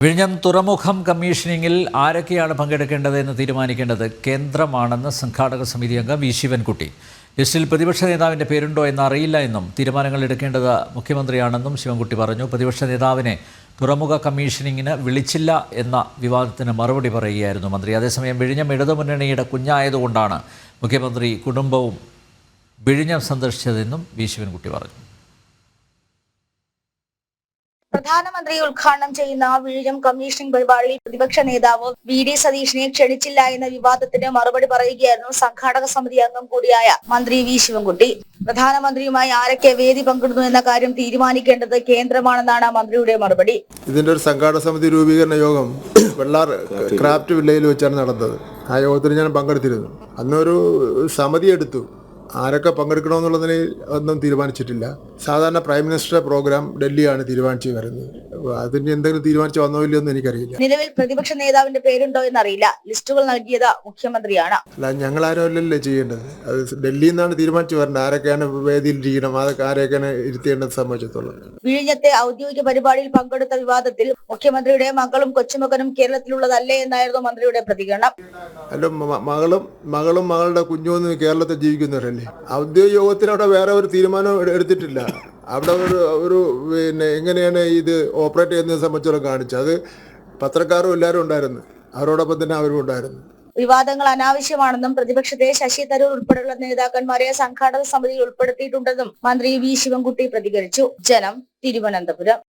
വിഴിഞ്ഞം തുറമുഖം കമ്മീഷനിങ്ങിൽ ആരൊക്കെയാണ് പങ്കെടുക്കേണ്ടതെന്ന് തീരുമാനിക്കേണ്ടത് കേന്ദ്രമാണെന്ന് സംഘാടക സമിതി അംഗം വി ശിവൻകുട്ടി. ലിസ്റ്റിൽ പ്രതിപക്ഷ നേതാവിൻ്റെ പേരുണ്ടോ എന്ന് അറിയില്ല എന്നും തീരുമാനങ്ങൾ എടുക്കേണ്ടത് മുഖ്യമന്ത്രിയാണെന്നും ശിവൻകുട്ടി പറഞ്ഞു. പ്രതിപക്ഷ നേതാവിനെ തുറമുഖ കമ്മീഷനിങ്ങിന് വിളിച്ചില്ല എന്ന വിവാദത്തിന് മറുപടി പറയുകയായിരുന്നു മന്ത്രി. അതേസമയം വിഴിഞ്ഞം ഇടതുമുന്നണിയുടെ കുഞ്ഞായതുകൊണ്ടാണ് മുഖ്യമന്ത്രി കുടുംബവും വിഴിഞ്ഞം സന്ദർശിച്ചതെന്നും വി ശിവൻകുട്ടി പറഞ്ഞു. പ്രധാനമന്ത്രി ഉദ്ഘാടനം ചെയ്യുന്ന വിഴിഞ്ഞം കമ്മീഷനിംഗ് പരിപാടിയിൽ പ്രതിപക്ഷ നേതാവ് വി ഡി സതീഷിനെ ക്ഷണിച്ചില്ല എന്ന വിവാദത്തിന് മറുപടി പറയുകയായിരുന്നു സംഘാടക സമിതി അംഗം കൂടിയായ മന്ത്രി വി ശിവൻകുട്ടി. പ്രധാനമന്ത്രിയുമായി ആരൊക്കെ വേദി പങ്കിടുന്നു എന്ന കാര്യം തീരുമാനിക്കേണ്ടത് കേന്ദ്രമാണെന്നാണ് മന്ത്രിയുടെ മറുപടി. ഇതിന്റെ ഒരു സംഘാടക സമിതി രൂപീകരണ യോഗം വെള്ളാർ ക്രാഫ്റ്റ് വില്ലയിൽ വെച്ചാണ് നടന്നത്. ആ യോഗത്തിൽ ഞാൻ പങ്കെടുത്തിരുന്നു. അന്നൊരു സമിതി എടുത്തു. ആരൊക്കെ പങ്കെടുക്കണമെന്നുള്ളതിന് ഒന്നും തീരുമാനിച്ചിട്ടില്ല. സാധാരണ പ്രൈം മിനിസ്റ്ററുടെ പ്രോഗ്രാം ഡൽഹിയാണ് തീരുമാനിച്ചു വരുന്നത്. അതിന് എന്തെങ്കിലും തീരുമാനിച്ചു വന്നോ ഇല്ലയോ എന്ന് എനിക്കറിയില്ല. നിലവിൽ പ്രതിപക്ഷ നേതാവിന്റെ പേരുണ്ടോ എന്നറിയില്ല. ലിസ്റ്റുകൾ നൽകിയത് മുഖ്യമന്ത്രിയാണ്. അല്ല, ഞങ്ങൾ ആരുമല്ലല്ലേ ചെയ്യേണ്ടത്. അത് ഡൽഹിയിൽ നിന്നാണ് തീരുമാനിച്ചു വരേണ്ടത്. ആരൊക്കെയാണ് വേദിയിൽ ഇരിക്കണം, അതൊക്കെ ആരൊക്കെയാണ് ഇരുത്തേണ്ടത് സംബന്ധിച്ചിടത്തോളം. വിഴിഞ്ഞത്തെ ഔദ്യോഗിക പരിപാടിയിൽ പങ്കെടുത്ത വിവാദത്തിൽ മുഖ്യമന്ത്രിയുടെ മകളും കൊച്ചുമകനും കേരളത്തിലുള്ളതല്ലേ എന്നായിരുന്നു മന്ത്രിയുടെ പ്രതികരണം. അല്ല, മകളും മകളുടെ കുഞ്ഞുമൊന്നും കേരളത്തിൽ ജീവിക്കുന്നവരല്ലേ. ഔദ്യോഗിക യോഗത്തിൽ അവിടെ വേറെ ഒരു തീരുമാനം എടുത്തിട്ടില്ല. അവിടെ ഒരു എങ്ങനെയാണ് ഇത് ഓപ്പറേറ്റ് ചെയ്യുന്നതിനെ സംബന്ധിച്ചോളം കാണിച്ചത്. അത് പത്രക്കാരും എല്ലാവരും ഉണ്ടായിരുന്നു. അവരോടൊപ്പം തന്നെ അവരും ഉണ്ടായിരുന്നു. വിവാദങ്ങൾ അനാവശ്യമാണെന്നും പ്രതിപക്ഷത്തെ ശശി തരൂർ ഉൾപ്പെടെയുള്ള നേതാക്കന്മാരെ സംഘാടക സമിതിയിൽ ഉൾപ്പെടുത്തിയിട്ടുണ്ടെന്നും മന്ത്രി വി ശിവൻകുട്ടി പ്രതികരിച്ചു. ജനം, തിരുവനന്തപുരം.